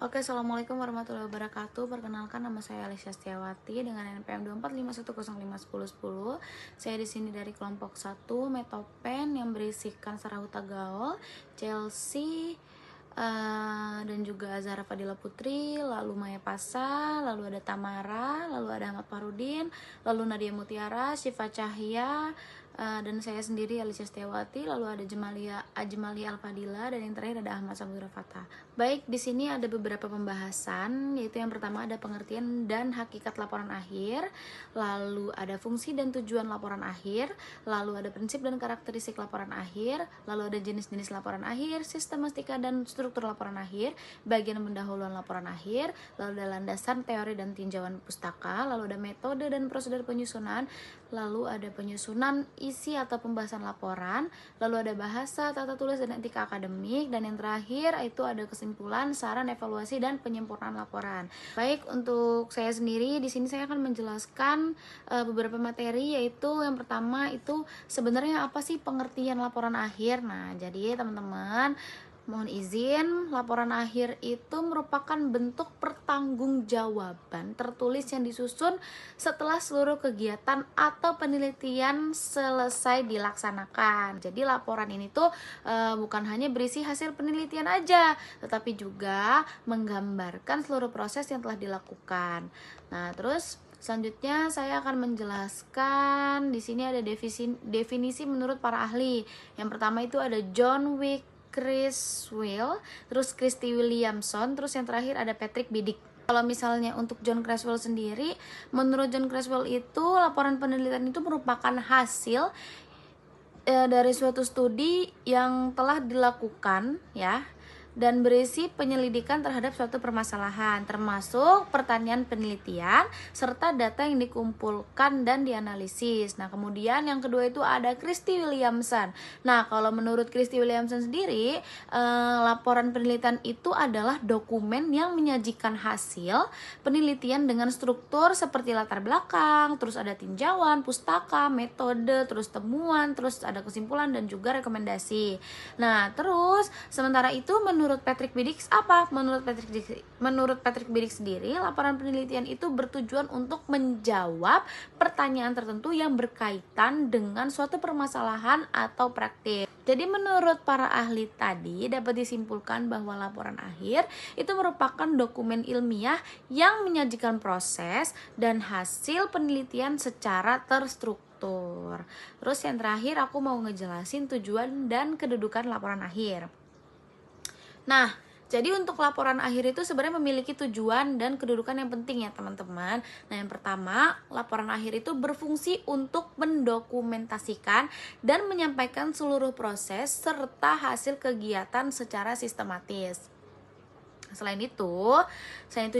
Oke, assalamualaikum warahmatullahi wabarakatuh. Perkenalkan, nama saya Alicia Setiawati dengan NPM 245105010. Saya di sini dari kelompok 1 Metopen yang berisikan Sarah Huta Gaul, Chelsea, dan juga Zahra Fadila Putri, lalu Maya Pasa, lalu ada Tamara, lalu ada Ahmad Farudin, lalu Nadia Mutiara, Syifa Cahya, dan saya sendiri Alicia Setiawati, lalu ada Ajmali Al-Fadila, dan yang terakhir ada Ahmad Sabura Fatah. Baik, di sini ada beberapa pembahasan, yaitu yang pertama ada pengertian dan hakikat laporan akhir, lalu ada fungsi dan tujuan laporan akhir, lalu ada prinsip dan karakteristik laporan akhir, lalu ada jenis-jenis laporan akhir, sistematika dan struktur laporan akhir, bagian pendahuluan laporan akhir, lalu ada landasan teori dan tinjauan pustaka, lalu ada metode dan prosedur penyusunan, lalu ada penyusunan isi atau pembahasan laporan, lalu ada bahasa, tata tulis, dan etika akademik, dan yang terakhir itu ada kesimpulan, saran, evaluasi, dan penyempurnaan laporan. Baik, untuk saya sendiri di sini saya akan menjelaskan beberapa materi, yaitu yang pertama itu sebenarnya apa sih pengertian laporan akhir. Nah, jadi teman-teman mohon izin, laporan akhir itu merupakan bentuk pertanggungjawaban tertulis yang disusun setelah seluruh kegiatan atau penelitian selesai dilaksanakan. Jadi laporan ini tuh bukan hanya berisi hasil penelitian aja, tetapi juga menggambarkan seluruh proses yang telah dilakukan. Nah, terus selanjutnya saya akan menjelaskan di sini ada definisi menurut para ahli. Yang pertama itu ada John Criswell, terus Christy Williamson, terus yang terakhir ada Patrick Bidik. Kalau misalnya untuk John Criswell sendiri, menurut John Criswell itu laporan penelitian itu merupakan hasil dari suatu studi yang telah dilakukan ya, dan berisi penyelidikan terhadap suatu permasalahan, termasuk pertanyaan penelitian serta data yang dikumpulkan dan dianalisis. Nah, kemudian yang kedua itu ada Christy Williamson. Nah, kalau menurut Christy Williamson sendiri, laporan penelitian itu adalah dokumen yang menyajikan hasil penelitian dengan struktur seperti latar belakang, terus ada tinjauan, pustaka, metode, terus temuan, terus ada kesimpulan dan juga rekomendasi. Nah, terus sementara itu menurut Patrick Bidik apa? Menurut Patrick Bidik sendiri, laporan penelitian itu bertujuan untuk menjawab pertanyaan tertentu yang berkaitan dengan suatu permasalahan atau praktik. Jadi menurut para ahli tadi dapat disimpulkan bahwa laporan akhir itu merupakan dokumen ilmiah yang menyajikan proses dan hasil penelitian secara terstruktur. Terus yang terakhir aku mau ngejelasin tujuan dan kedudukan laporan akhir. Nah, jadi untuk laporan akhir itu sebenarnya memiliki tujuan dan kedudukan yang penting ya teman-teman. Nah, yang pertama, laporan akhir itu berfungsi untuk mendokumentasikan dan menyampaikan seluruh proses serta hasil kegiatan secara sistematis. Selain itu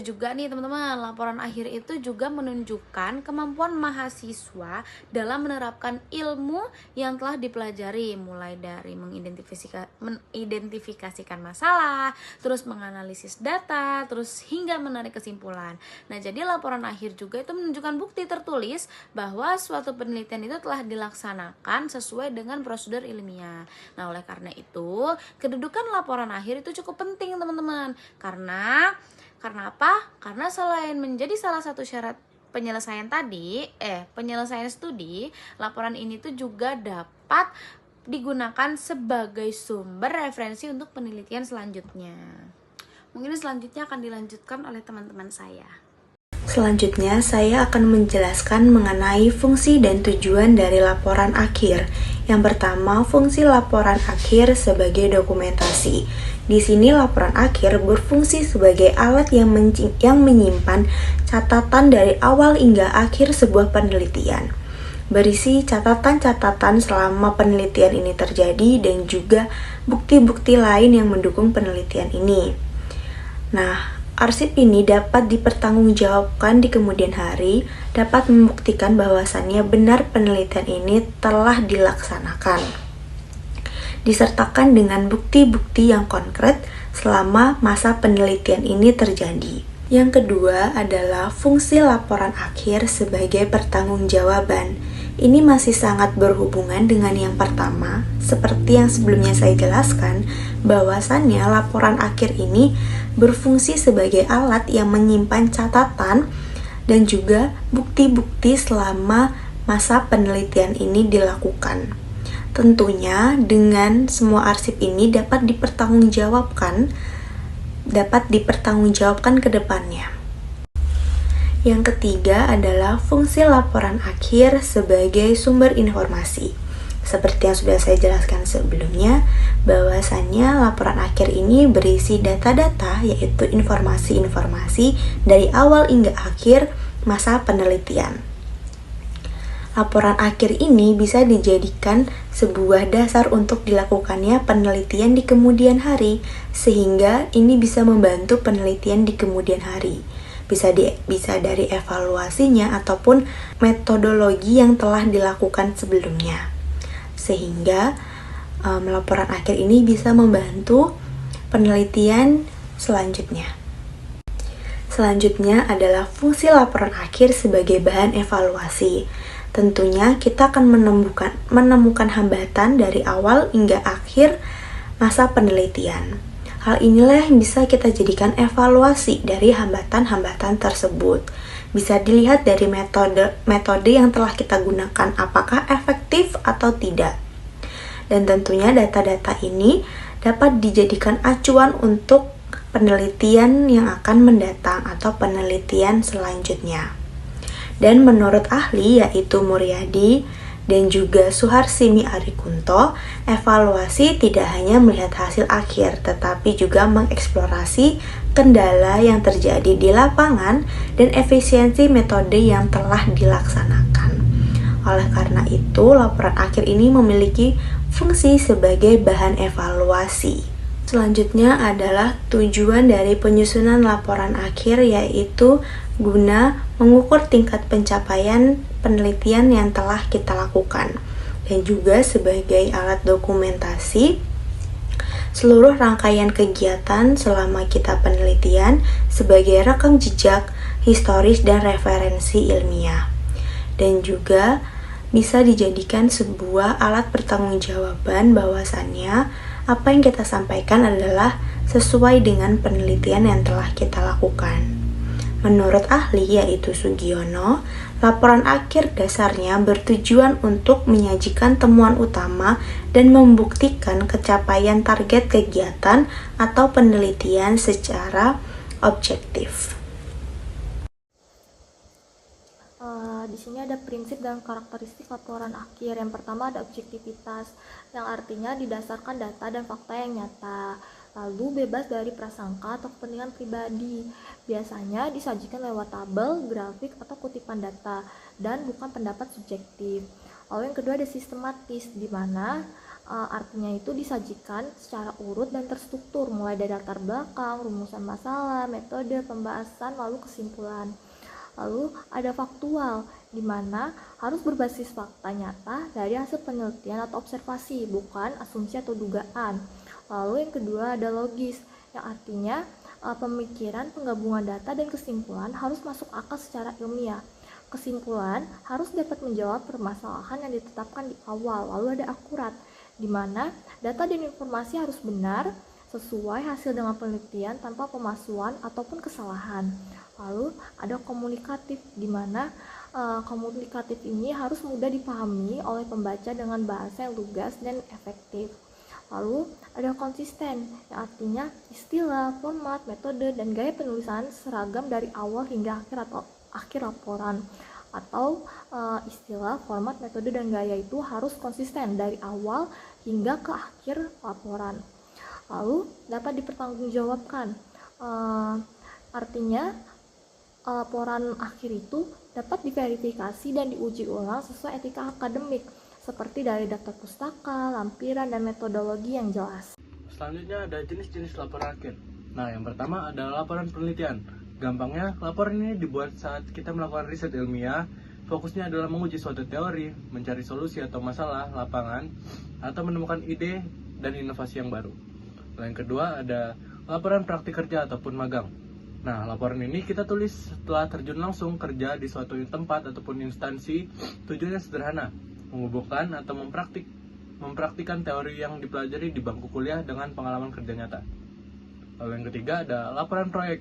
juga nih teman-teman, laporan akhir itu juga menunjukkan kemampuan mahasiswa dalam menerapkan ilmu yang telah dipelajari, mulai dari mengidentifikasikan masalah, terus menganalisis data, terus hingga menarik kesimpulan. Nah, jadi laporan akhir juga itu menunjukkan bukti tertulis bahwa suatu penelitian itu telah dilaksanakan sesuai dengan prosedur ilmiah. Nah, oleh karena itu, kedudukan laporan akhir itu cukup penting teman-teman. Karena apa? Karena selain menjadi salah satu syarat penyelesaian studi, laporan ini tuh juga dapat digunakan sebagai sumber referensi untuk penelitian selanjutnya. Mungkin selanjutnya akan dilanjutkan oleh teman-teman saya. Selanjutnya, saya akan menjelaskan mengenai fungsi dan tujuan dari laporan akhir. Yang pertama, fungsi laporan akhir sebagai dokumentasi. Di sini laporan akhir berfungsi sebagai alat yang menyimpan catatan dari awal hingga akhir sebuah penelitian. Berisi catatan-catatan selama penelitian ini terjadi dan juga bukti-bukti lain yang mendukung penelitian ini. Nah, arsip ini dapat dipertanggungjawabkan di kemudian hari, dapat membuktikan bahwasannya benar penelitian ini telah dilaksanakan, disertakan dengan bukti-bukti yang konkret selama masa penelitian ini terjadi. Yang kedua adalah fungsi laporan akhir sebagai pertanggungjawaban. Ini masih sangat berhubungan dengan yang pertama, seperti yang sebelumnya saya jelaskan, bahwasannya laporan akhir ini berfungsi sebagai alat yang menyimpan catatan dan juga bukti-bukti selama masa penelitian ini dilakukan. Tentunya dengan semua arsip ini dapat dipertanggungjawabkan ke depannya. Yang ketiga adalah fungsi laporan akhir sebagai sumber informasi. Seperti yang sudah saya jelaskan sebelumnya, bahwasannya laporan akhir ini berisi data-data, yaitu informasi-informasi dari awal hingga akhir masa penelitian. Laporan akhir ini bisa dijadikan sebuah dasar untuk dilakukannya penelitian di kemudian hari, sehingga ini bisa membantu penelitian di kemudian hari. Bisa dari evaluasinya ataupun metodologi yang telah dilakukan sebelumnya. Sehingga laporan akhir ini bisa membantu penelitian selanjutnya. Selanjutnya adalah fungsi laporan akhir sebagai bahan evaluasi. Tentunya kita akan menemukan hambatan dari awal hingga akhir masa penelitian. Hal inilah yang bisa kita jadikan evaluasi dari hambatan-hambatan tersebut. Bisa dilihat dari metode yang telah kita gunakan, apakah efektif atau tidak. Dan tentunya data-data ini dapat dijadikan acuan untuk penelitian yang akan mendatang atau penelitian selanjutnya. Dan menurut ahli yaitu Muryadi dan juga Suharsini Arikunto, evaluasi tidak hanya melihat hasil akhir, tetapi juga mengeksplorasi kendala yang terjadi di lapangan dan efisiensi metode yang telah dilaksanakan. Oleh karena itu, laporan akhir ini memiliki fungsi sebagai bahan evaluasi. Selanjutnya adalah tujuan dari penyusunan laporan akhir, yaitu guna mengukur tingkat pencapaian penelitian yang telah kita lakukan, dan juga sebagai alat dokumentasi seluruh rangkaian kegiatan selama kita penelitian sebagai rekam jejak historis dan referensi ilmiah, dan juga bisa dijadikan sebuah alat pertanggungjawaban bahwasannya apa yang kita sampaikan adalah sesuai dengan penelitian yang telah kita lakukan. Menurut ahli yaitu Sugiono, laporan akhir dasarnya bertujuan untuk menyajikan temuan utama dan membuktikan capaian target kegiatan atau penelitian secara objektif. Di sini ada prinsip dan karakteristik laporan akhir. Yang pertama ada objektivitas, yang artinya didasarkan data dan fakta yang nyata. Lalu bebas dari prasangka atau kepentingan pribadi. Biasanya disajikan lewat tabel, grafik, atau kutipan data, dan bukan pendapat subjektif. Lalu yang kedua ada sistematis, di mana artinya itu disajikan secara urut dan terstruktur, mulai dari latar belakang, rumusan masalah, metode, pembahasan, lalu kesimpulan. Lalu ada faktual, di mana harus berbasis fakta nyata dari hasil penelitian atau observasi, bukan asumsi atau dugaan. Lalu yang kedua ada logis, yang artinya pemikiran, penggabungan data dan kesimpulan harus masuk akal secara ilmiah. Kesimpulan harus dapat menjawab permasalahan yang ditetapkan di awal. Lalu ada akurat, di mana data dan informasi harus benar, sesuai hasil dengan penelitian tanpa pemalsuan ataupun kesalahan. Lalu ada komunikatif, di mana komunikatif ini harus mudah dipahami oleh pembaca dengan bahasa yang lugas dan efektif. Lalu ada konsisten, yang artinya istilah, format, metode, dan gaya penulisan seragam dari awal hingga akhir laporan. Atau istilah, format, metode, dan gaya itu harus konsisten dari awal hingga ke akhir laporan. Lalu dapat dipertanggungjawabkan, artinya laporan akhir itu dapat diverifikasi dan diuji ulang sesuai etika akademik, seperti dari daftar pustaka, lampiran, dan metodologi yang jelas. Selanjutnya ada jenis-jenis laporan akhir. Nah, yang pertama adalah laporan penelitian. Gampangnya, laporan ini dibuat saat kita melakukan riset ilmiah. Fokusnya adalah menguji suatu teori, mencari solusi atau masalah lapangan, atau menemukan ide dan inovasi yang baru. Yang kedua ada laporan praktik kerja ataupun magang. Nah, laporan ini kita tulis setelah terjun langsung kerja di suatu tempat ataupun instansi. Tujuannya sederhana, menghubungkan atau mempraktikkan teori yang dipelajari di bangku kuliah dengan pengalaman kerja nyata. Lalu yang ketiga ada laporan proyek.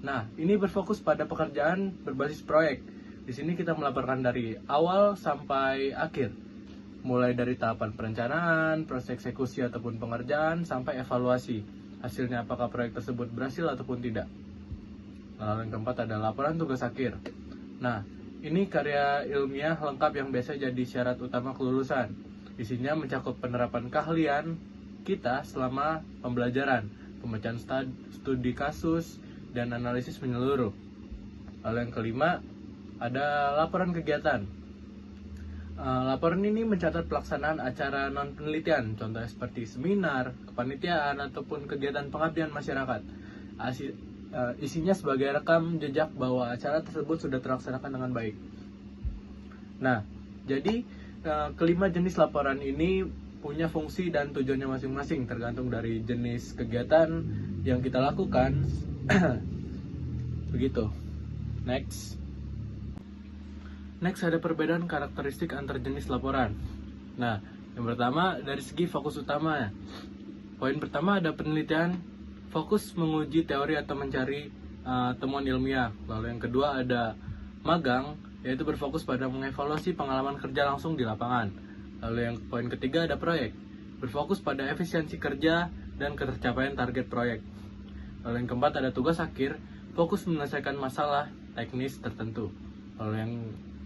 Nah, ini berfokus pada pekerjaan berbasis proyek. Di sini kita melaporkan dari awal sampai akhir, mulai dari tahapan perencanaan, proses eksekusi ataupun pengerjaan, sampai evaluasi. Hasilnya apakah proyek tersebut berhasil ataupun tidak. Lalu yang keempat ada laporan tugas akhir. Nah, ini karya ilmiah lengkap yang biasa jadi syarat utama kelulusan. Isinya mencakup penerapan keahlian kita selama pembelajaran, pemecahan studi kasus, dan analisis menyeluruh. Lalu yang kelima ada laporan kegiatan. Laporan ini mencatat pelaksanaan acara non-penelitian, contohnya seperti seminar, kepanitiaan, ataupun kegiatan pengabdian masyarakat. Isinya sebagai rekam jejak bahwa acara tersebut sudah terlaksanakan dengan baik. Nah, jadi kelima jenis laporan ini punya fungsi dan tujuannya masing-masing tergantung dari jenis kegiatan yang kita lakukan. Begitu. Next ada perbedaan karakteristik antar jenis laporan. Nah, yang pertama dari segi fokus utama. Poin pertama ada penelitian, fokus menguji teori atau mencari temuan ilmiah. Lalu yang kedua ada magang, yaitu berfokus pada mengevaluasi pengalaman kerja langsung di lapangan. Lalu yang poin ketiga ada proyek, berfokus pada efisiensi kerja dan ketercapaian target proyek. Lalu yang keempat ada tugas akhir, fokus menyelesaikan masalah teknis tertentu. Lalu yang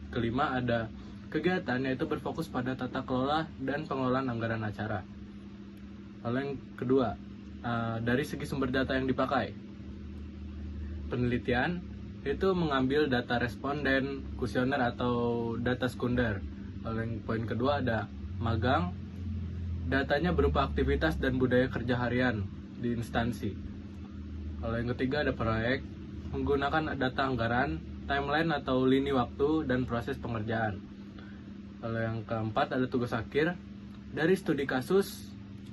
kelima ada kegiatan, yaitu berfokus pada tata kelola dan pengelolaan anggaran acara. Lalu yang kedua, dari segi sumber data yang dipakai. Penelitian itu mengambil data responden, kuesioner atau data sekunder. Lalu yang poin kedua ada magang, datanya berupa aktivitas dan budaya kerja harian di instansi. Lalu yang ketiga ada proyek, menggunakan data anggaran, timeline atau lini waktu, dan proses pengerjaan. Lalu yang keempat ada tugas akhir, dari studi kasus,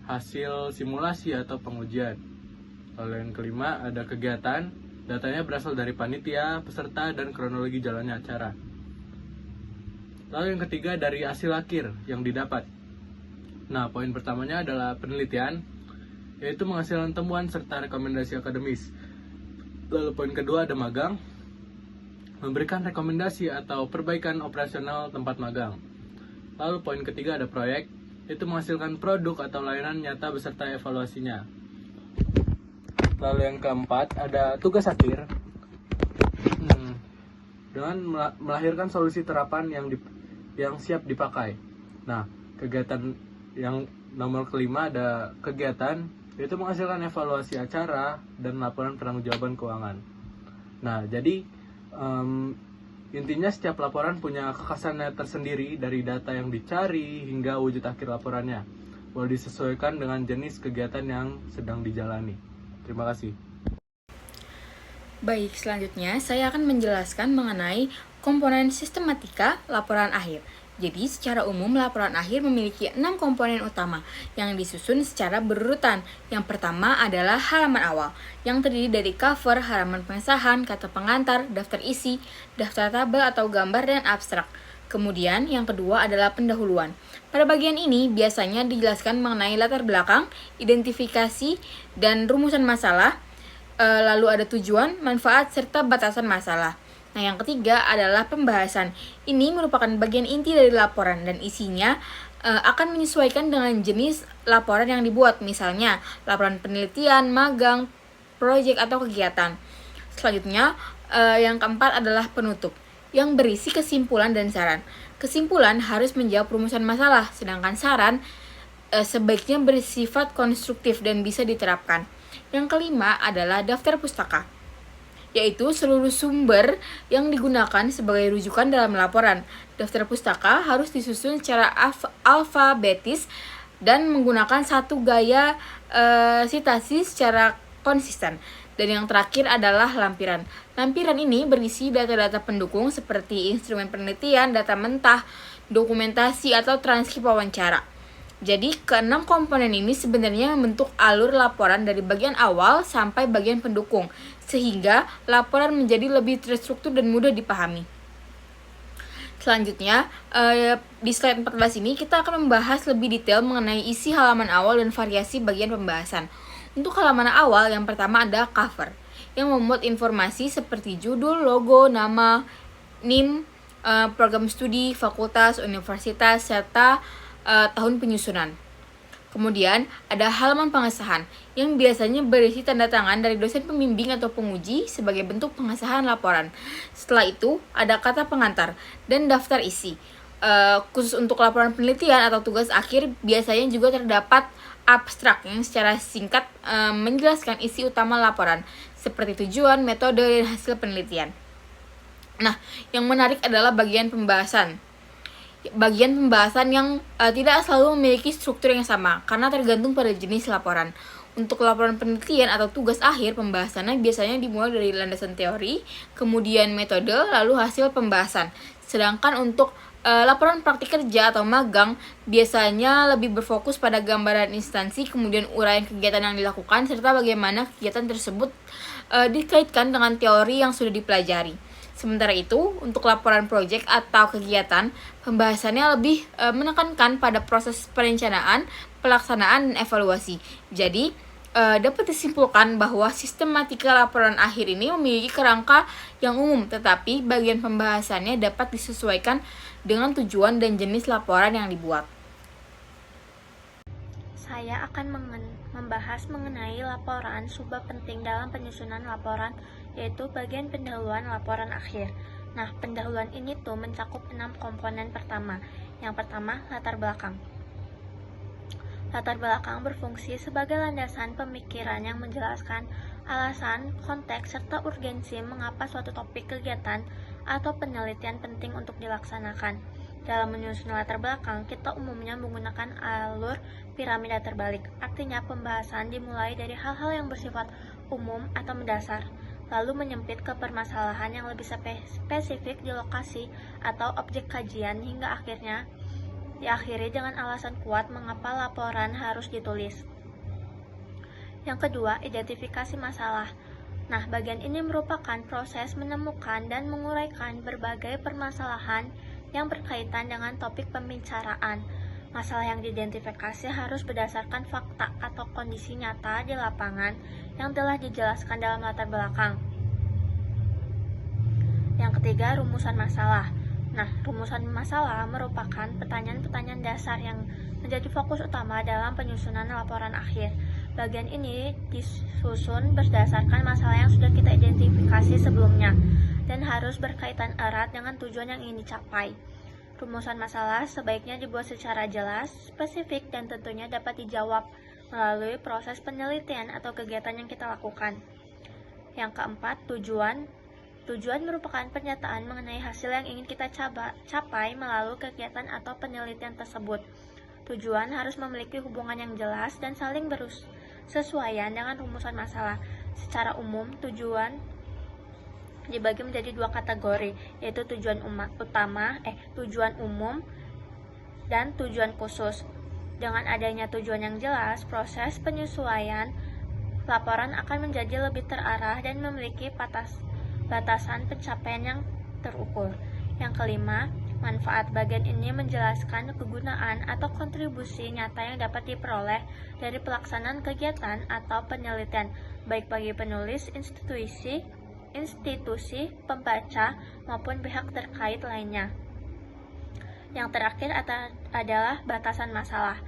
hasil simulasi atau pengujian. Lalu yang kelima ada kegiatan, datanya berasal dari panitia, peserta, dan kronologi jalannya acara. Lalu yang ketiga dari hasil akhir yang didapat. Nah, poin pertamanya adalah penelitian, yaitu menghasilkan temuan serta rekomendasi akademis. Lalu poin kedua ada magang, memberikan rekomendasi atau perbaikan operasional tempat magang. Lalu poin ketiga ada proyek, yaitu menghasilkan produk atau layanan nyata beserta evaluasinya. Lalu yang keempat ada tugas akhir, dengan melahirkan solusi terapan yang siap dipakai. Nah, kegiatan yang nomor kelima ada kegiatan, yaitu menghasilkan evaluasi acara dan laporan pertanggungjawaban keuangan. Nah, jadi intinya setiap laporan punya kekhasannya tersendiri dari data yang dicari hingga wujud akhir laporannya. Boleh disesuaikan dengan jenis kegiatan yang sedang dijalani. Terima kasih. Baik, selanjutnya saya akan menjelaskan mengenai komponen sistematika laporan akhir. Jadi, secara umum laporan akhir memiliki 6 komponen utama yang disusun secara berurutan. Yang pertama adalah halaman awal, yang terdiri dari cover, halaman pengesahan, kata pengantar, daftar isi, daftar tabel atau gambar, dan abstrak. Kemudian, yang kedua adalah pendahuluan. Pada bagian ini, biasanya dijelaskan mengenai latar belakang, identifikasi, dan rumusan masalah, lalu ada tujuan, manfaat, serta batasan masalah. Nah, yang ketiga adalah pembahasan. Ini merupakan bagian inti dari laporan dan isinya akan menyesuaikan dengan jenis laporan yang dibuat. Misalnya, laporan penelitian, magang, proyek, atau kegiatan. Selanjutnya, yang keempat adalah penutup, yang berisi kesimpulan dan saran. Kesimpulan harus menjawab rumusan masalah, sedangkan saran sebaiknya bersifat konstruktif dan bisa diterapkan. Yang kelima adalah daftar pustaka, yaitu seluruh sumber yang digunakan sebagai rujukan dalam laporan. Daftar pustaka harus disusun secara alfabetis dan menggunakan satu gaya sitasi secara konsisten. Dan yang terakhir adalah lampiran. Lampiran ini berisi data-data pendukung seperti instrumen penelitian, data mentah, dokumentasi, atau transkrip wawancara. Jadi, keenam komponen ini sebenarnya membentuk alur laporan dari bagian awal sampai bagian pendukung, sehingga laporan menjadi lebih terstruktur dan mudah dipahami. Selanjutnya, di slide 14 ini kita akan membahas lebih detail mengenai isi halaman awal dan variasi bagian pembahasan. Untuk halaman awal, yang pertama ada cover, yang memuat informasi seperti judul, logo, nama, NIM, program studi, fakultas, universitas, serta tahun penyusunan. Kemudian ada halaman pengesahan yang biasanya berisi tanda tangan dari dosen pembimbing atau penguji sebagai bentuk pengesahan laporan. Setelah itu ada kata pengantar dan daftar isi. Khusus untuk laporan penelitian atau tugas akhir biasanya juga terdapat abstrak yang secara singkat menjelaskan isi utama laporan seperti tujuan, metode, dan hasil penelitian. Nah, yang menarik adalah bagian pembahasan yang tidak selalu memiliki struktur yang sama karena tergantung pada jenis laporan. Untuk laporan penelitian atau tugas akhir, pembahasannya biasanya dimulai dari landasan teori, kemudian metode, lalu hasil pembahasan. Sedangkan untuk laporan praktik kerja atau magang biasanya lebih berfokus pada gambaran instansi, kemudian uraian kegiatan yang dilakukan, serta bagaimana kegiatan tersebut dikaitkan dengan teori yang sudah dipelajari. Sementara itu, untuk laporan proyek atau kegiatan, pembahasannya lebih menekankan pada proses perencanaan, pelaksanaan, dan evaluasi. Jadi, dapat disimpulkan bahwa sistematika laporan akhir ini memiliki kerangka yang umum, tetapi bagian pembahasannya dapat disesuaikan dengan tujuan dan jenis laporan yang dibuat. Saya akan membahas mengenai laporan subbab penting dalam penyusunan laporan, yaitu bagian pendahuluan laporan akhir. Nah, pendahuluan ini tuh mencakup 6 komponen pertama. Yang pertama, latar belakang. Latar belakang berfungsi sebagai landasan pemikiran yang menjelaskan alasan, konteks, serta urgensi mengapa suatu topik kegiatan atau penelitian penting untuk dilaksanakan. Dalam menyusun latar belakang, kita umumnya menggunakan alur piramida terbalik. Artinya, pembahasan dimulai dari hal-hal yang bersifat umum atau mendasar, lalu menyempit ke permasalahan yang lebih spesifik di lokasi atau objek kajian, hingga akhirnya diakhiri dengan alasan kuat mengapa laporan harus ditulis. Yang kedua, identifikasi masalah. Nah, bagian ini merupakan proses menemukan dan menguraikan berbagai permasalahan yang berkaitan dengan topik pembicaraan. Masalah yang diidentifikasi harus berdasarkan fakta atau kondisi nyata di lapangan yang telah dijelaskan dalam latar belakang. Yang ketiga, rumusan masalah. Nah, rumusan masalah merupakan pertanyaan-pertanyaan dasar yang menjadi fokus utama dalam penyusunan laporan akhir. Bagian ini disusun berdasarkan masalah yang sudah kita identifikasi sebelumnya dan harus berkaitan erat dengan tujuan yang ingin dicapai. Rumusan masalah sebaiknya dibuat secara jelas, spesifik, dan tentunya dapat dijawab melalui proses penelitian atau kegiatan yang kita lakukan. Yang keempat, tujuan. Tujuan merupakan pernyataan mengenai hasil yang ingin kita capai melalui kegiatan atau penelitian tersebut. Tujuan harus memiliki hubungan yang jelas dan saling bersesuaian dengan rumusan masalah. Secara umum, tujuan dibagi menjadi 2 kategori, yaitu tujuan tujuan umum dan tujuan khusus. Dengan adanya tujuan yang jelas, proses penyesuaian laporan akan menjadi lebih terarah dan memiliki batasan pencapaian yang terukur. Yang kelima, manfaat. Bagian ini menjelaskan kegunaan atau kontribusi nyata yang dapat diperoleh dari pelaksanaan kegiatan atau penelitian, baik bagi penulis, institusi, pembaca, maupun pihak terkait lainnya. Yang terakhir adalah batasan masalah.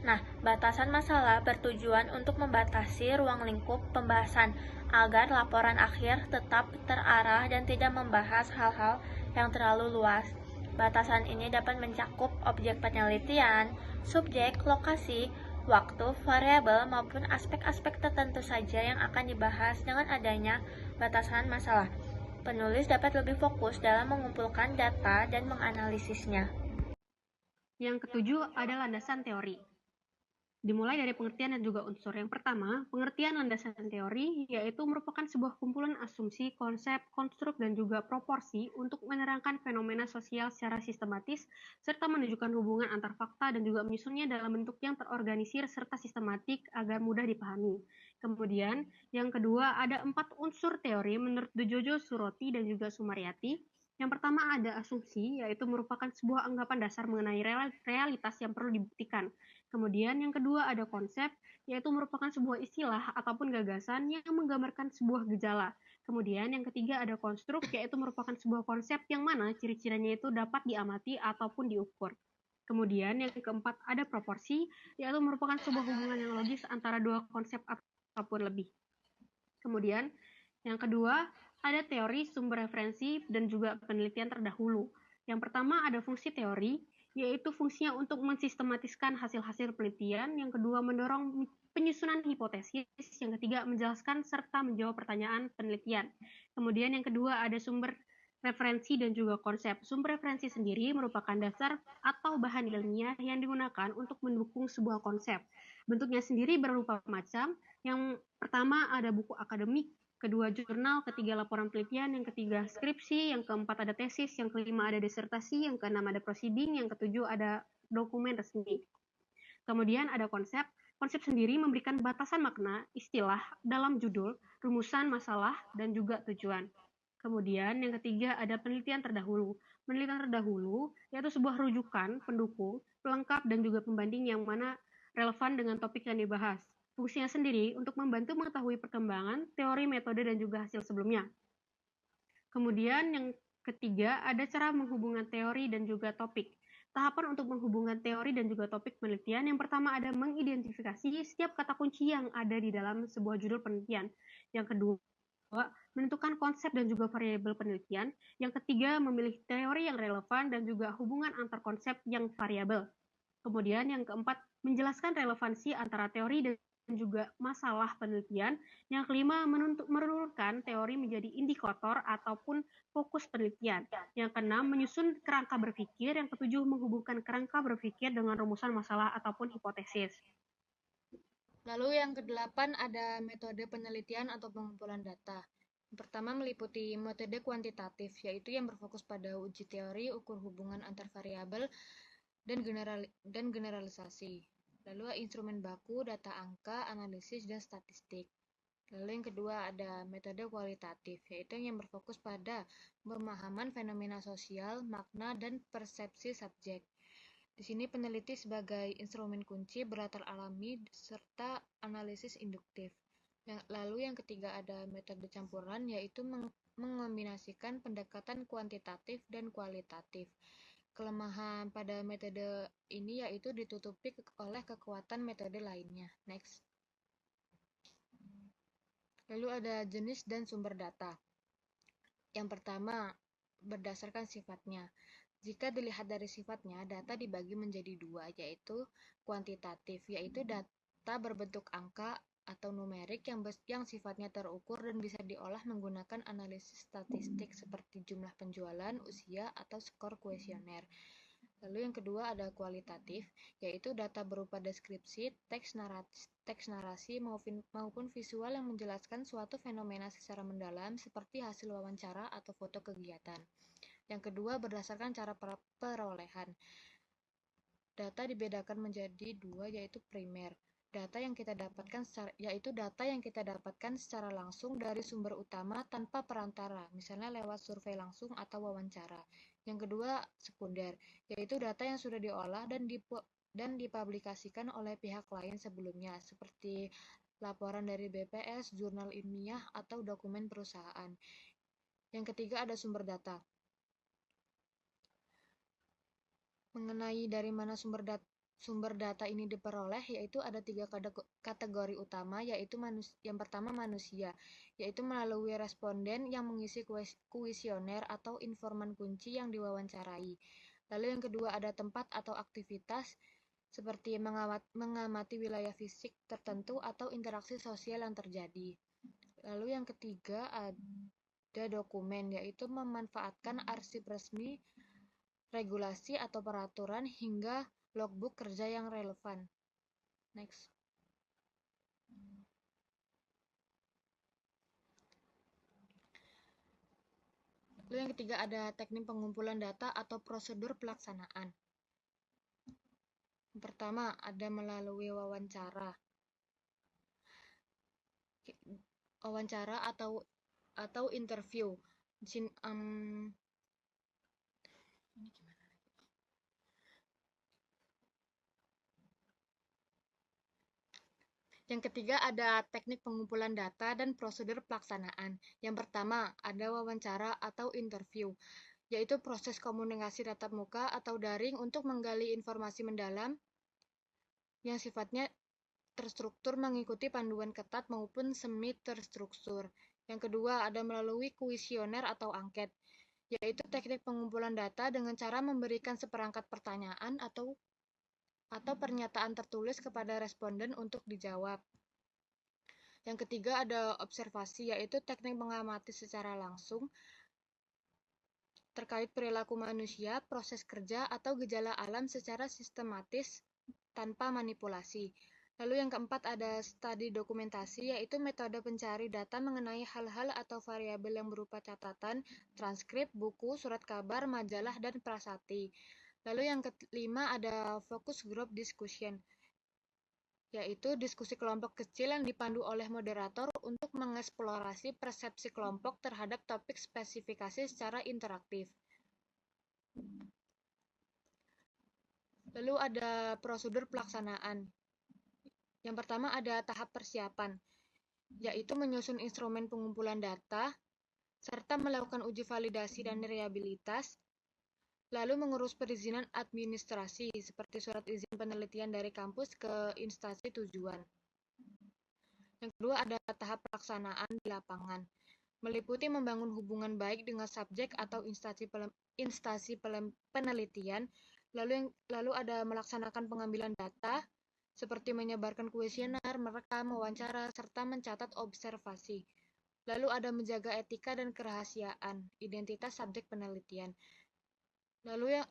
Nah, batasan masalah bertujuan untuk membatasi ruang lingkup pembahasan agar laporan akhir tetap terarah dan tidak membahas hal-hal yang terlalu luas. Batasan ini dapat mencakup objek penelitian, subjek, lokasi, waktu, variabel, maupun aspek-aspek tertentu saja yang akan dibahas. Dengan adanya batasan masalah, penulis dapat lebih fokus dalam mengumpulkan data dan menganalisisnya. Yang ketujuh ada landasan teori. Dimulai dari pengertian dan juga unsur. Yang pertama, pengertian landasan teori yaitu merupakan sebuah kumpulan asumsi, konsep, konstruk, dan juga proporsi untuk menerangkan fenomena sosial secara sistematis serta menunjukkan hubungan antar fakta dan juga menyusunnya dalam bentuk yang terorganisir serta sistematik agar mudah dipahami. Kemudian yang kedua ada 4 unsur teori menurut Dojojo, Suroti, dan juga Sumaryati. Yang pertama ada asumsi, yaitu merupakan sebuah anggapan dasar mengenai realitas yang perlu dibuktikan. Kemudian yang kedua ada konsep, yaitu merupakan sebuah istilah ataupun gagasan yang menggambarkan sebuah gejala. Kemudian yang ketiga ada konstruk, yaitu merupakan sebuah konsep yang mana ciri-cirinya itu dapat diamati ataupun diukur. Kemudian yang keempat ada proporsi, yaitu merupakan sebuah hubungan yang logis antara dua konsep ataupun lebih. Kemudian yang kedua ada teori, sumber referensi, dan juga penelitian terdahulu. Yang pertama ada fungsi teori, yaitu fungsinya untuk mensistematiskan hasil-hasil penelitian. Yang kedua mendorong penyusunan hipotesis. Yang ketiga menjelaskan serta menjawab pertanyaan penelitian. Kemudian yang kedua ada sumber referensi dan juga konsep. Sumber referensi sendiri merupakan dasar atau bahan ilmiah yang digunakan untuk mendukung sebuah konsep. Bentuknya sendiri berupa macam. Yang pertama ada buku akademik, kedua jurnal, ketiga laporan penelitian, yang ketiga skripsi, yang keempat ada tesis, yang kelima ada disertasi, yang keenam ada proceeding, yang ketujuh ada dokumen resmi. Kemudian ada konsep. Konsep sendiri memberikan batasan makna, istilah dalam judul, rumusan masalah, dan juga tujuan. Kemudian yang ketiga ada penelitian terdahulu. Penelitian terdahulu yaitu sebuah rujukan, pendukung, pelengkap, dan juga pembanding yang mana relevan dengan topik yang dibahas. Fungsinya sendiri untuk membantu mengetahui perkembangan, teori, metode, dan juga hasil sebelumnya. Kemudian yang ketiga ada cara menghubungkan teori dan juga topik. Tahapan untuk menghubungkan teori dan juga topik penelitian. Yang pertama ada mengidentifikasi setiap kata kunci yang ada di dalam sebuah judul penelitian. Yang kedua menentukan konsep dan juga variabel penelitian. Yang ketiga, memilih teori yang relevan dan juga hubungan antar konsep yang variabel. Kemudian yang keempat, menjelaskan relevansi antara teori dan juga masalah penelitian. Yang kelima, menurunkan teori menjadi indikator ataupun fokus penelitian. Yang keenam, menyusun kerangka berpikir. Yang ketujuh, menghubungkan kerangka berpikir dengan rumusan masalah ataupun hipotesis. Lalu yang kedelapan ada metode penelitian atau pengumpulan data. Yang pertama meliputi metode kuantitatif, yaitu yang berfokus pada uji teori, ukur hubungan antar variabel, dan generalisasi. Lalu instrumen baku, data angka, analisis, dan statistik. Lalu yang kedua ada metode kualitatif, yaitu yang berfokus pada pemahaman fenomena sosial, makna, dan persepsi subjek. Di sini peneliti sebagai instrumen kunci berlatar alami serta analisis induktif. Lalu yang ketiga ada metode campuran, yaitu mengombinasikan pendekatan kuantitatif dan kualitatif. Kelemahan pada metode ini yaitu ditutupi oleh kekuatan metode lainnya. Next. Lalu ada jenis dan sumber data. Yang pertama, berdasarkan sifatnya. Jika dilihat dari sifatnya, data dibagi menjadi dua, yaitu kuantitatif, yaitu data berbentuk angka atau numerik yang sifatnya terukur dan bisa diolah menggunakan analisis statistik seperti jumlah penjualan, usia, atau skor kuesioner. Lalu yang kedua ada kualitatif, yaitu data berupa deskripsi, teks narasi maupun visual yang menjelaskan suatu fenomena secara mendalam seperti hasil wawancara atau foto kegiatan. Yang kedua berdasarkan cara perolehan. Data dibedakan menjadi dua, yaitu primer. Data yang kita dapatkan secara langsung dari sumber utama tanpa perantara, misalnya lewat survei langsung atau wawancara. Yang kedua sekunder, yaitu data yang sudah diolah dan dipublikasikan oleh pihak lain sebelumnya, seperti laporan dari BPS, jurnal ilmiah, atau dokumen perusahaan. Yang ketiga ada sumber data. Mengenai dari mana sumber data ini diperoleh, yaitu ada 3 kategori utama, yaitu yang pertama manusia, yaitu melalui responden yang mengisi kuesioner atau informan kunci yang diwawancarai. Lalu yang kedua ada tempat atau aktivitas, seperti mengamati wilayah fisik tertentu atau interaksi sosial yang terjadi. Lalu yang ketiga ada dokumen, yaitu memanfaatkan arsip resmi, regulasi atau peraturan, hingga logbook kerja yang relevan. Next. Lalu yang ketiga ada teknik pengumpulan data atau prosedur pelaksanaan. Yang pertama ada melalui wawancara. wawancara atau interview. Ini gimana? Yang ketiga ada teknik pengumpulan data dan prosedur pelaksanaan. Yang pertama ada wawancara atau interview, yaitu proses komunikasi tatap muka atau daring untuk menggali informasi mendalam yang sifatnya terstruktur mengikuti panduan ketat maupun semi terstruktur. Yang kedua ada melalui kuesioner atau angket, yaitu teknik pengumpulan data dengan cara memberikan seperangkat pertanyaan atau pernyataan tertulis kepada responden untuk dijawab. Yang ketiga ada observasi, yaitu teknik mengamati secara langsung terkait perilaku manusia, proses kerja, atau gejala alam secara sistematis tanpa manipulasi. Lalu yang keempat ada studi dokumentasi, yaitu metode pencari data mengenai hal-hal atau variabel yang berupa catatan, transkrip, buku, surat kabar, majalah, dan prasasti. Lalu yang kelima ada focus group discussion, yaitu diskusi kelompok kecil yang dipandu oleh moderator untuk mengeksplorasi persepsi kelompok terhadap topik spesifikasi secara interaktif. Lalu ada prosedur pelaksanaan. Yang pertama ada tahap persiapan, yaitu menyusun instrumen pengumpulan data, serta melakukan uji validasi dan reliabilitas, lalu mengurus perizinan administrasi seperti surat izin penelitian dari kampus ke instansi tujuan. Yang kedua ada tahap pelaksanaan di lapangan, meliputi membangun hubungan baik dengan subjek atau instansi penelitian, lalu ada melaksanakan pengambilan data, seperti menyebarkan kuesioner, merekam, mewawancara, serta mencatat observasi. Lalu ada menjaga etika dan kerahasiaan, identitas subjek penelitian. Lalu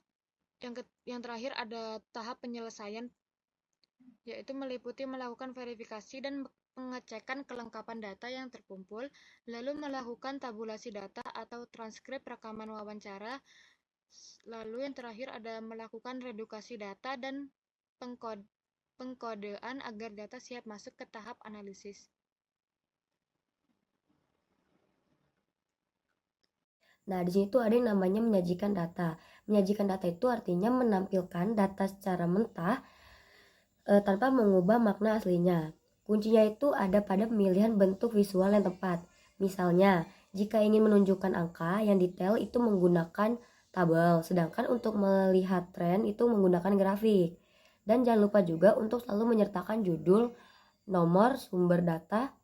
yang terakhir ada tahap penyelesaian, yaitu meliputi melakukan verifikasi dan pengecekan kelengkapan data yang terkumpul, lalu melakukan tabulasi data atau transkrip rekaman wawancara. Lalu yang terakhir ada melakukan redukasi data dan pengkodean agar data siap masuk ke tahap analisis. Nah, di sini tuh ada yang namanya menyajikan data. Menyajikan data itu artinya menampilkan data secara mentah tanpa mengubah makna aslinya. Kuncinya itu ada pada pemilihan bentuk visual yang tepat. Misalnya, jika ingin menunjukkan angka yang detail itu menggunakan tabel, sedangkan untuk melihat tren itu menggunakan grafik. Dan jangan lupa juga untuk selalu menyertakan judul, nomor, sumber data,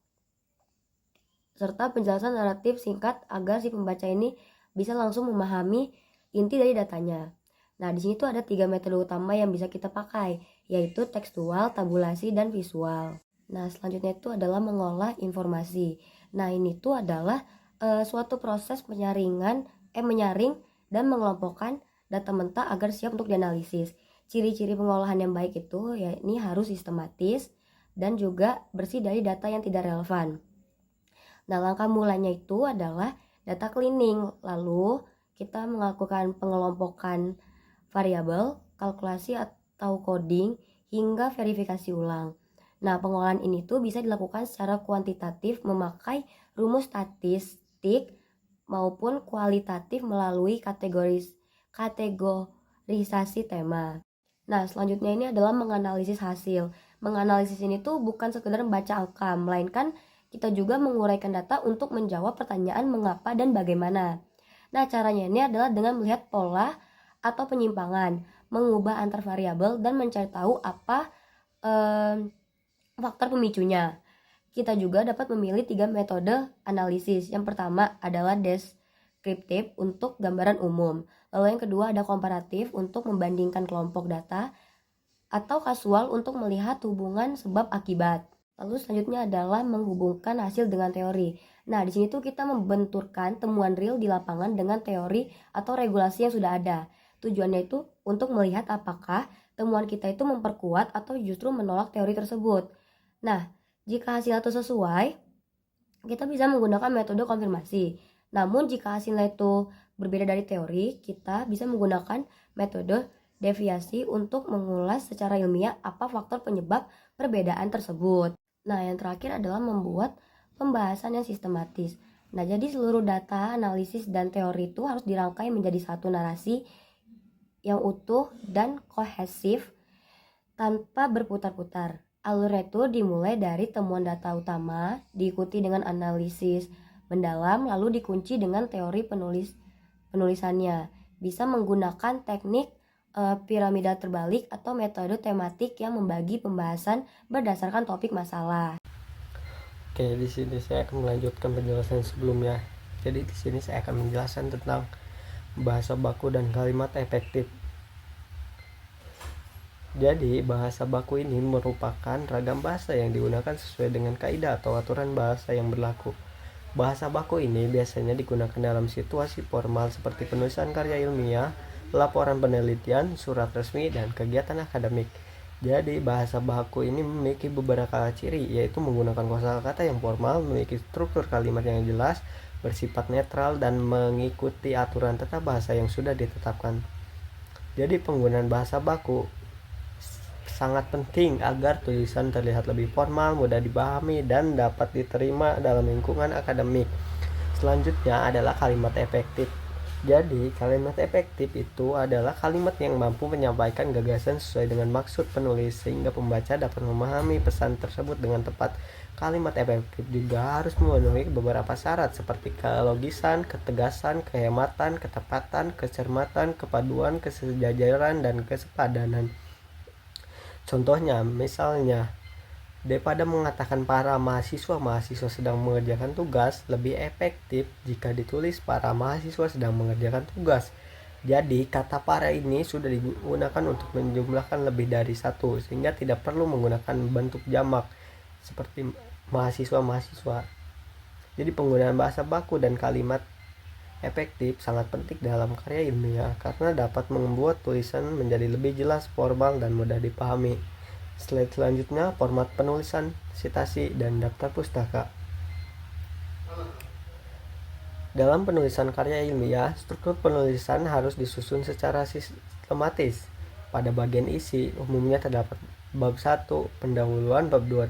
serta penjelasan naratif singkat agar si pembaca ini bisa langsung memahami inti dari datanya. Nah, di sini tuh ada 3 metode utama yang bisa kita pakai, yaitu tekstual, tabulasi, dan visual. Nah, selanjutnya itu adalah mengolah informasi. Nah, ini tuh adalah suatu proses menyaring dan mengelompokkan data mentah agar siap untuk dianalisis. Ciri-ciri pengolahan yang baik itu ya ini harus sistematis dan juga bersih dari data yang tidak relevan. Nah, langkah mulanya itu adalah data cleaning, lalu kita melakukan pengelompokan variabel, kalkulasi atau coding, hingga verifikasi ulang. Nah, pengolahan ini tuh bisa dilakukan secara kuantitatif memakai rumus statistik maupun kualitatif melalui kategorisasi tema. Nah, selanjutnya ini adalah menganalisis hasil. Menganalisis ini tuh bukan sekedar membaca angka, melainkan kita juga menguraikan data untuk menjawab pertanyaan mengapa dan bagaimana. Nah, caranya ini adalah dengan melihat pola atau penyimpangan, mengubah antar variabel, dan mencari tahu apa faktor pemicunya. Kita juga dapat memilih 3 metode analisis. Yang pertama adalah deskriptif untuk gambaran umum. Lalu yang kedua ada komparatif untuk membandingkan kelompok data, atau kasual untuk melihat hubungan sebab akibat. Lalu selanjutnya adalah menghubungkan hasil dengan teori. Nah, di sini tuh kita membenturkan temuan real di lapangan dengan teori atau regulasi yang sudah ada. Tujuannya itu untuk melihat apakah temuan kita itu memperkuat atau justru menolak teori tersebut. Nah, jika hasil itu sesuai, kita bisa menggunakan metode konfirmasi. Namun jika hasilnya itu berbeda dari teori, kita bisa menggunakan metode deviasi untuk mengulas secara ilmiah apa faktor penyebab perbedaan tersebut. Nah, yang terakhir adalah membuat pembahasan yang sistematis. Nah, jadi seluruh data, analisis, dan teori itu harus dirangkai menjadi satu narasi yang utuh dan kohesif tanpa berputar-putar. Alurnya itu dimulai dari temuan data utama, diikuti dengan analisis mendalam, lalu dikunci dengan teori penulisannya. Bisa menggunakan teknik piramida terbalik atau metode tematik yang membagi pembahasan berdasarkan topik masalah. Oke, di sini saya akan melanjutkan penjelasan sebelumnya. Jadi di sini saya akan menjelaskan tentang bahasa baku dan kalimat efektif. Jadi, bahasa baku ini merupakan ragam bahasa yang digunakan sesuai dengan kaidah atau aturan bahasa yang berlaku. Bahasa baku ini biasanya digunakan dalam situasi formal seperti penulisan karya ilmiah, laporan penelitian, surat resmi, dan kegiatan akademik. Jadi, bahasa baku ini memiliki beberapa ciri, yaitu menggunakan kosakata yang formal, memiliki struktur kalimat yang jelas, bersifat netral, dan mengikuti aturan tata bahasa yang sudah ditetapkan. Jadi, penggunaan bahasa baku sangat penting agar tulisan terlihat lebih formal, mudah dipahami, dan dapat diterima dalam lingkungan akademik. Selanjutnya adalah kalimat efektif. Jadi, kalimat efektif itu adalah kalimat yang mampu menyampaikan gagasan sesuai dengan maksud penulis sehingga pembaca dapat memahami pesan tersebut dengan tepat. Kalimat efektif juga harus memenuhi beberapa syarat seperti kelogisan, ketegasan, kehematan, ketepatan, kecermatan, kepaduan, kesejajaran, dan kesepadanan. Contohnya, misalnya, daripada mengatakan para mahasiswa sedang mengerjakan tugas, lebih efektif jika ditulis para mahasiswa sedang mengerjakan tugas. Jadi, kata para ini sudah digunakan untuk menjumlahkan lebih dari satu, sehingga tidak perlu menggunakan bentuk jamak seperti mahasiswa. Jadi, penggunaan bahasa baku dan kalimat efektif sangat penting dalam karya ilmiah karena dapat membuat tulisan menjadi lebih jelas, formal, dan mudah dipahami. Slide selanjutnya, format penulisan, sitasi, dan daftar pustaka. Dalam penulisan karya ilmiah, struktur penulisan harus disusun secara sistematis. Pada bagian isi, umumnya terdapat bab 1, pendahuluan, bab 2,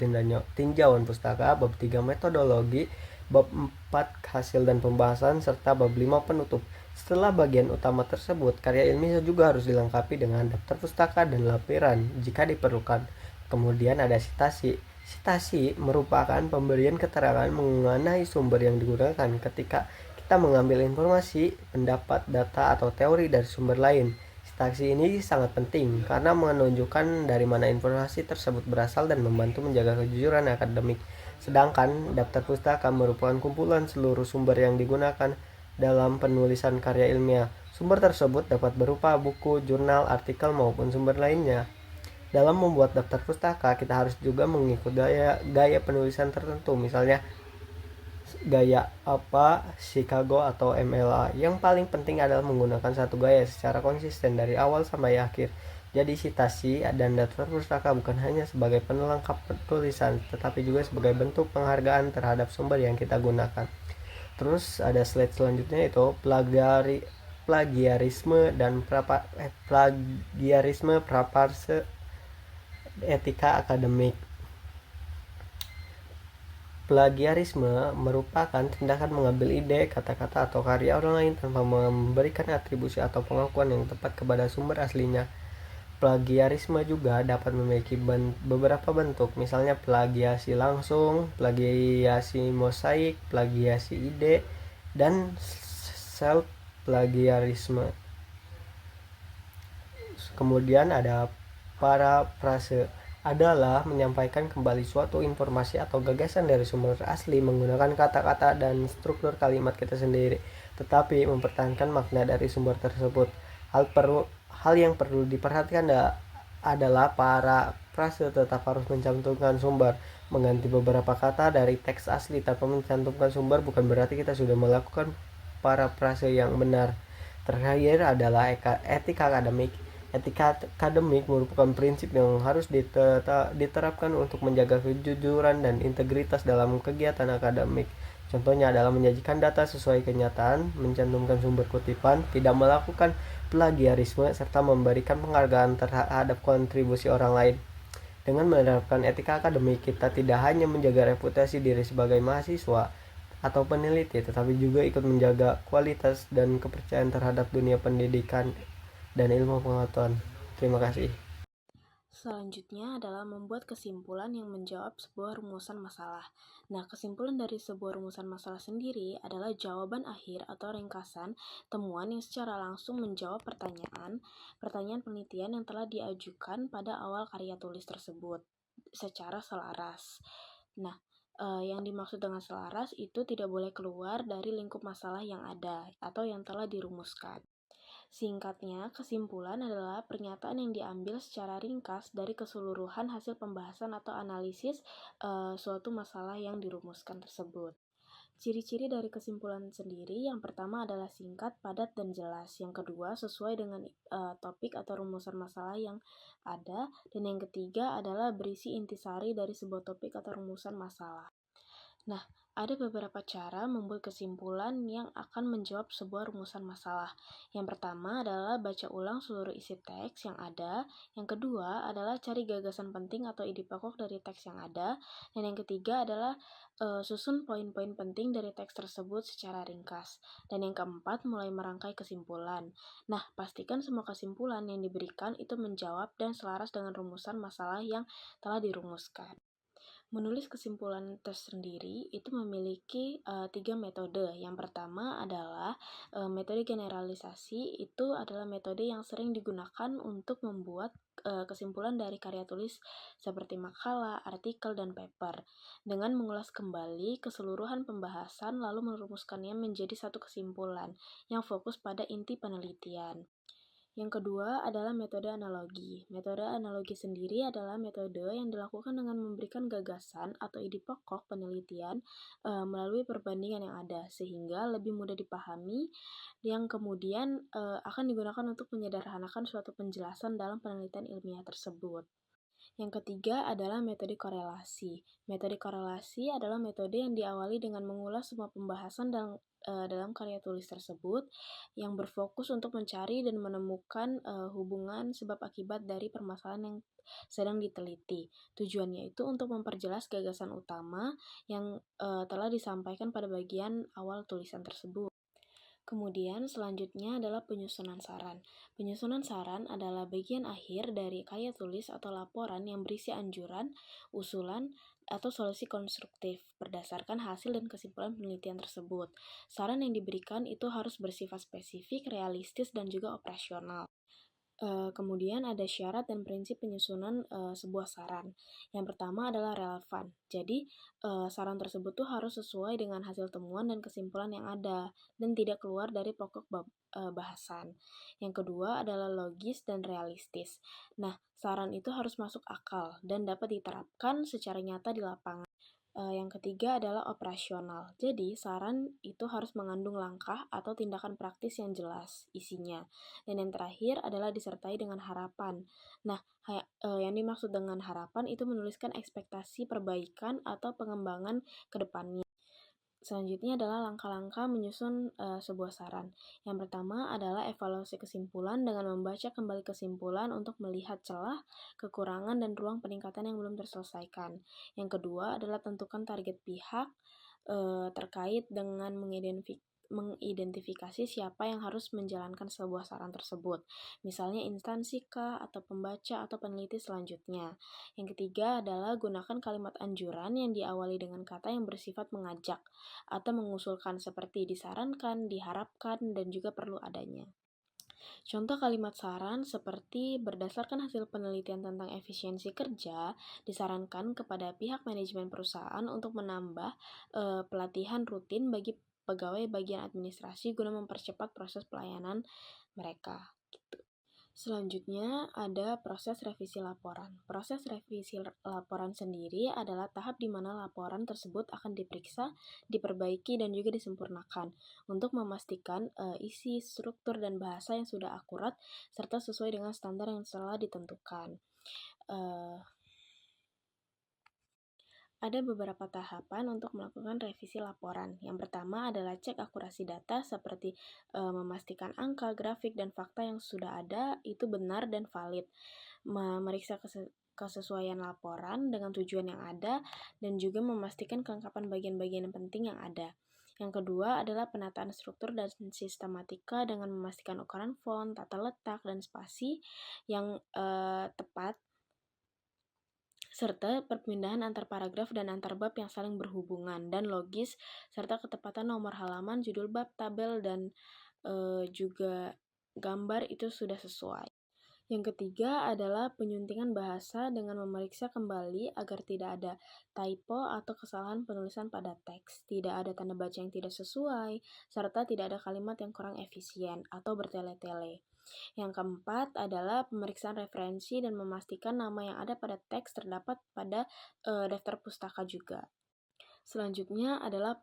tinjauan pustaka, bab 3, metodologi, bab 4, hasil dan pembahasan, serta bab 5, penutup. Setelah bagian utama tersebut, karya ilmiah juga harus dilengkapi dengan daftar pustaka dan lampiran jika diperlukan. Kemudian ada sitasi. Sitasi merupakan pemberian keterangan mengenai sumber yang digunakan ketika kita mengambil informasi, pendapat, data, atau teori dari sumber lain. Sitasi ini sangat penting karena menunjukkan dari mana informasi tersebut berasal dan membantu menjaga kejujuran akademik. Sedangkan daftar pustaka merupakan kumpulan seluruh sumber yang digunakan dalam penulisan karya ilmiah. Sumber tersebut dapat berupa buku, jurnal, artikel, maupun sumber lainnya. Dalam membuat daftar pustaka, kita harus juga mengikuti gaya penulisan tertentu, misalnya gaya Chicago atau MLA. Yang paling penting adalah menggunakan satu gaya secara konsisten dari awal sampai akhir. Jadi sitasi dan daftar pustaka bukan hanya sebagai pelengkap tulisan, tetapi juga sebagai bentuk penghargaan terhadap sumber yang kita gunakan. Terus ada slide selanjutnya, itu plagiarisme dan praparse etika akademik. Plagiarisme merupakan tindakan mengambil ide, kata-kata, atau karya orang lain tanpa memberikan atribusi atau pengakuan yang tepat kepada sumber aslinya. Plagiarisme juga dapat memiliki beberapa bentuk, misalnya plagiasi langsung, plagiasi mosaik, plagiasi ide, dan self-plagiarisme. Kemudian ada parafrase, adalah menyampaikan kembali suatu informasi atau gagasan dari sumber asli menggunakan kata-kata dan struktur kalimat kita sendiri, tetapi mempertahankan makna dari sumber tersebut. Hal yang perlu diperhatikan adalah parafrase tetap harus mencantumkan sumber. Mengganti beberapa kata dari teks asli tanpa mencantumkan sumber bukan berarti kita sudah melakukan parafrase yang benar. Terakhir adalah etika akademik. Etika akademik merupakan prinsip yang harus diterapkan untuk menjaga kejujuran dan integritas dalam kegiatan akademik. Contohnya adalah menyajikan data sesuai kenyataan, mencantumkan sumber kutipan, tidak melakukan plagiarisme, serta memberikan penghargaan terhadap kontribusi orang lain. Dengan menerapkan etika akademik, kita tidak hanya menjaga reputasi diri sebagai mahasiswa atau peneliti, tetapi juga ikut menjaga kualitas dan kepercayaan terhadap dunia pendidikan dan ilmu pengetahuan. Terima kasih. Selanjutnya adalah membuat kesimpulan yang menjawab sebuah rumusan masalah. Nah, kesimpulan dari sebuah rumusan masalah sendiri adalah jawaban akhir atau ringkasan temuan yang secara langsung menjawab pertanyaan penelitian yang telah diajukan pada awal karya tulis tersebut secara selaras. Nah, yang dimaksud dengan selaras itu tidak boleh keluar dari lingkup masalah yang ada atau yang telah dirumuskan. Singkatnya, kesimpulan adalah pernyataan yang diambil secara ringkas dari keseluruhan hasil pembahasan atau analisis suatu masalah yang dirumuskan tersebut. Ciri-ciri dari kesimpulan sendiri, yang pertama adalah singkat, padat, dan jelas. Yang kedua, sesuai dengan topik atau rumusan masalah yang ada. Dan yang ketiga adalah berisi intisari dari sebuah topik atau rumusan masalah. Nah, ada beberapa cara membuat kesimpulan yang akan menjawab sebuah rumusan masalah. Yang pertama adalah baca ulang seluruh isi teks yang ada. Yang kedua adalah cari gagasan penting atau ide pokok dari teks yang ada. Dan yang ketiga adalah susun poin-poin penting dari teks tersebut secara ringkas. Dan yang keempat, mulai merangkai kesimpulan. Nah, pastikan semua kesimpulan yang diberikan itu menjawab dan selaras dengan rumusan masalah yang telah dirumuskan. Menulis kesimpulan tersendiri itu memiliki 3 metode. Yang pertama adalah metode generalisasi. Itu adalah metode yang sering digunakan untuk membuat kesimpulan dari karya tulis seperti makalah, artikel, dan paper dengan mengulas kembali keseluruhan pembahasan lalu merumuskannya menjadi satu kesimpulan yang fokus pada inti penelitian. Yang kedua adalah metode analogi. Metode analogi sendiri adalah metode yang dilakukan dengan memberikan gagasan atau ide pokok penelitian melalui perbandingan yang ada, sehingga lebih mudah dipahami, yang kemudian akan digunakan untuk menyederhanakan suatu penjelasan dalam penelitian ilmiah tersebut. Yang ketiga adalah metode korelasi. Metode korelasi adalah metode yang diawali dengan mengulas semua pembahasan dalam karya tulis tersebut yang berfokus untuk mencari dan menemukan hubungan sebab akibat dari permasalahan yang sedang diteliti. Tujuannya itu untuk memperjelas gagasan utama yang telah disampaikan pada bagian awal tulisan tersebut. Kemudian selanjutnya adalah penyusunan saran. Penyusunan saran adalah bagian akhir dari karya tulis atau laporan yang berisi anjuran, usulan, atau solusi konstruktif berdasarkan hasil dan kesimpulan penelitian tersebut. Saran yang diberikan itu harus bersifat spesifik, realistis, dan juga operasional. Kemudian ada syarat dan prinsip penyusunan sebuah saran. Yang pertama adalah relevan. Jadi, saran tersebut tuh harus sesuai dengan hasil temuan dan kesimpulan yang ada dan tidak keluar dari pokok bahasan. Yang kedua adalah logis dan realistis. Nah, saran itu harus masuk akal dan dapat diterapkan secara nyata di lapangan. Yang ketiga adalah operasional. Jadi, saran itu harus mengandung langkah atau tindakan praktis yang jelas isinya. Dan yang terakhir adalah disertai dengan harapan. Nah, yang dimaksud dengan harapan itu menuliskan ekspektasi perbaikan atau pengembangan ke depannya. Selanjutnya adalah langkah-langkah menyusun sebuah saran. Yang pertama adalah evaluasi kesimpulan dengan membaca kembali kesimpulan untuk melihat celah, kekurangan, dan ruang peningkatan yang belum terselesaikan. Yang kedua adalah tentukan target pihak terkait dengan mengidentifikasi siapa yang harus menjalankan sebuah saran tersebut. Misalnya instansi kah, atau pembaca, atau peneliti selanjutnya. Yang ketiga adalah gunakan kalimat anjuran yang diawali dengan kata yang bersifat mengajak atau mengusulkan seperti disarankan, diharapkan, dan juga perlu adanya. Contoh kalimat saran seperti berdasarkan hasil penelitian tentang efisiensi kerja, disarankan kepada pihak manajemen perusahaan untuk menambah pelatihan rutin bagi pegawai bagian administrasi guna mempercepat proses pelayanan mereka. Gitu. Selanjutnya ada proses revisi laporan. Proses revisi laporan sendiri adalah tahap di mana laporan tersebut akan diperiksa, diperbaiki, dan juga disempurnakan untuk memastikan isi, struktur, dan bahasa yang sudah akurat serta sesuai dengan standar yang telah ditentukan. Ada beberapa tahapan untuk melakukan revisi laporan. Yang pertama adalah cek akurasi data seperti memastikan angka, grafik, dan fakta yang sudah ada itu benar dan valid. Memeriksa kesesuaian laporan dengan tujuan yang ada, dan juga memastikan kelengkapan bagian-bagian penting yang ada. Yang kedua adalah penataan struktur dan sistematika dengan memastikan ukuran font, tata letak, dan spasi yang tepat, serta perpindahan antar paragraf dan antar bab yang saling berhubungan dan logis, serta ketepatan nomor halaman, judul bab, tabel, dan juga gambar itu sudah sesuai. Yang ketiga adalah penyuntingan bahasa dengan memeriksa kembali agar tidak ada typo atau kesalahan penulisan pada teks, tidak ada tanda baca yang tidak sesuai, serta tidak ada kalimat yang kurang efisien atau bertele-tele. Yang keempat adalah pemeriksaan referensi dan memastikan nama yang ada pada teks terdapat pada daftar pustaka juga. Selanjutnya adalah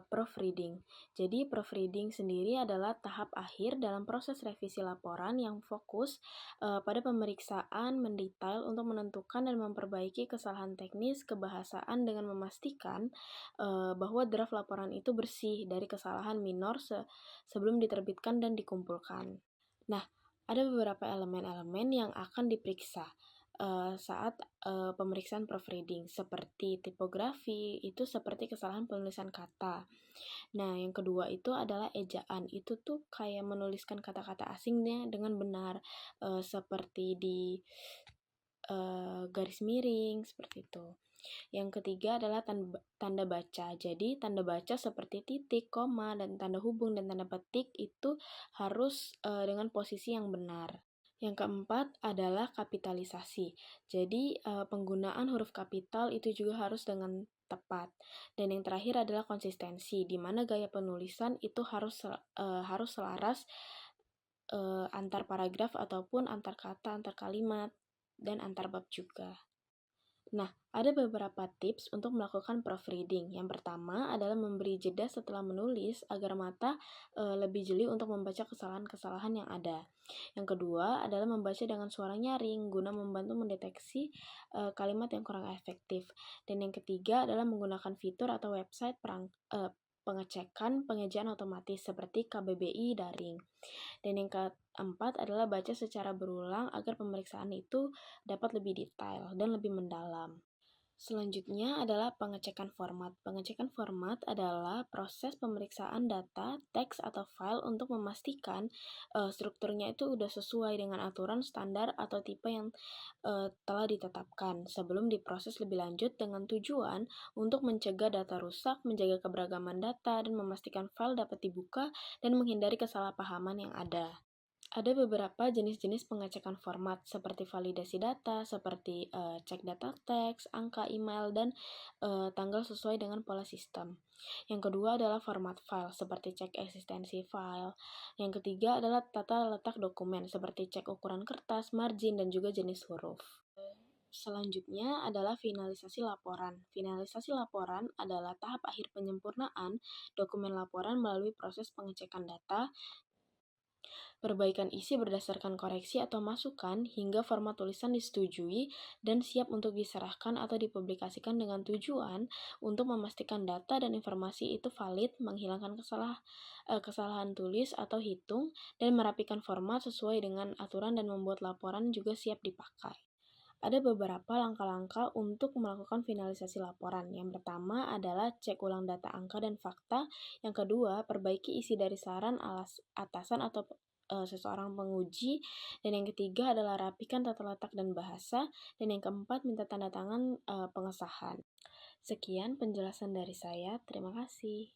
proofreading. Jadi proofreading sendiri adalah tahap akhir dalam proses revisi laporan yang fokus pada pemeriksaan mendetail untuk menentukan dan memperbaiki kesalahan teknis kebahasaan dengan memastikan bahwa draft laporan itu bersih dari kesalahan minor sebelum diterbitkan dan dikumpulkan. Nah, ada beberapa elemen-elemen yang akan diperiksa saat pemeriksaan proofreading, seperti tipografi, itu seperti kesalahan penulisan kata. Nah, yang kedua itu adalah ejaan. Itu tuh kayak menuliskan kata-kata asingnya dengan benar, seperti di garis miring, seperti itu. Yang ketiga adalah tanda baca. Jadi, tanda baca seperti titik, koma, dan tanda hubung dan tanda petik itu harus dengan posisi yang benar. Yang keempat adalah kapitalisasi. Jadi, penggunaan huruf kapital itu juga harus dengan tepat. Dan yang terakhir adalah konsistensi, di mana gaya penulisan itu harus selaras antar paragraf ataupun antar kata, antar kalimat, dan antar bab juga. Nah, ada beberapa tips untuk melakukan proofreading. Yang pertama adalah memberi jeda setelah menulis agar mata lebih jeli untuk membaca kesalahan-kesalahan yang ada. Yang kedua adalah membaca dengan suara nyaring guna membantu mendeteksi kalimat yang kurang efektif. Dan yang ketiga adalah menggunakan fitur atau website pengecekan pengejaan otomatis seperti KBBI daring. Dan yang keempat adalah baca secara berulang agar pemeriksaan itu dapat lebih detail dan lebih mendalam. Selanjutnya adalah pengecekan format. Pengecekan format adalah proses pemeriksaan data, teks, atau file untuk memastikan strukturnya itu udah sesuai dengan aturan standar atau tipe yang telah ditetapkan sebelum diproses lebih lanjut dengan tujuan untuk mencegah data rusak, menjaga keberagaman data, dan memastikan file dapat dibuka dan menghindari kesalahpahaman yang ada. Ada beberapa jenis-jenis pengecekan format seperti validasi data, seperti cek data teks, angka email, dan tanggal sesuai dengan pola sistem. Yang kedua adalah format file, seperti cek eksistensi file. Yang ketiga adalah tata letak dokumen, seperti cek ukuran kertas, margin, dan juga jenis huruf. Selanjutnya adalah finalisasi laporan. Finalisasi laporan adalah tahap akhir penyempurnaan dokumen laporan melalui proses pengecekan data, perbaikan isi berdasarkan koreksi atau masukan hingga format tulisan disetujui dan siap untuk diserahkan atau dipublikasikan dengan tujuan untuk memastikan data dan informasi itu valid, menghilangkan kesalahan tulis atau hitung, dan merapikan format sesuai dengan aturan dan membuat laporan juga siap dipakai. Ada beberapa langkah-langkah untuk melakukan finalisasi laporan. Yang pertama adalah cek ulang data angka dan fakta. Yang kedua, perbaiki isi dari saran atasan atau seseorang penguji. Dan yang ketiga adalah rapikan tata letak dan bahasa. Dan yang keempat, minta tanda tangan pengesahan. Sekian penjelasan dari saya. Terima kasih.